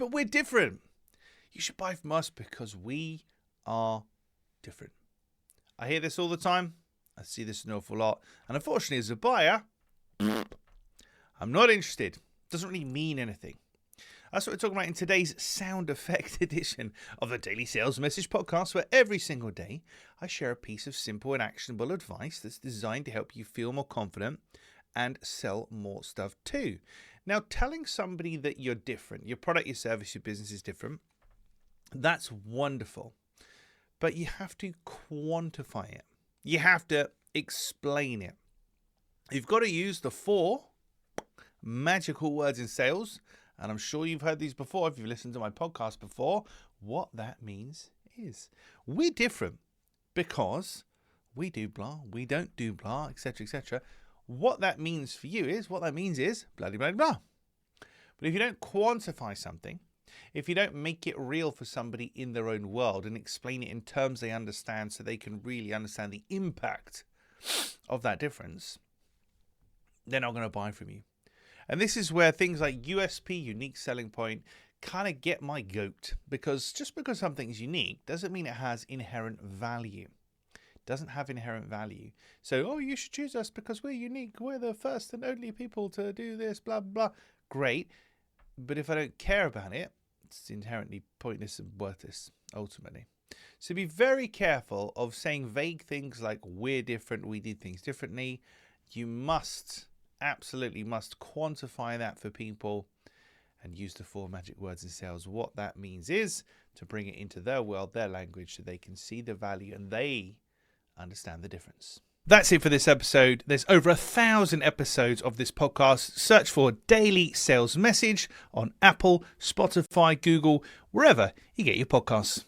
but we're different. You should buy from us because we are different. I hear this all the time. I see this an awful lot. And unfortunately, as a buyer, I'm not interested. Doesn't really mean anything. That's what we're talking about in today's sound effect edition of the Daily Sales Message Podcast, where every single day I share a piece of simple and actionable advice that's designed to help you feel more confident and sell more stuff too. Now, telling somebody that you're different, your product, your service, your business is different, that's wonderful. But you have to quantify it. You have to explain it. You've got to use the 4 magical words in sales. And I'm sure you've heard these before if you've listened to my podcast before. What that means is we're different because we do blah, we don't do blah, etc., etc. What that means for you is, blah, blah, blah, blah. But if you don't quantify something, if you don't make it real for somebody in their own world and explain it in terms they understand so they can really understand the impact of that difference, they're not going to buy from you. And this is where things like USP, unique selling point, kind of get my goat. Because just because something's unique doesn't mean it has inherent value. It doesn't have inherent value. So, you should choose us because we're unique. We're the first and only people to do this, blah, blah. Great. But if I don't care about it, it's inherently pointless and worthless, ultimately. So be very careful of saying vague things like we're different, we did things differently. You absolutely must quantify that for people and use the 4 magic words in sales. What that means is to bring it into their world, their language, so they can see the value and they understand the difference. That's it for this episode. There's over 1,000 episodes of this podcast. Search for Daily Sales Message on Apple, Spotify, Google, wherever you get your podcasts.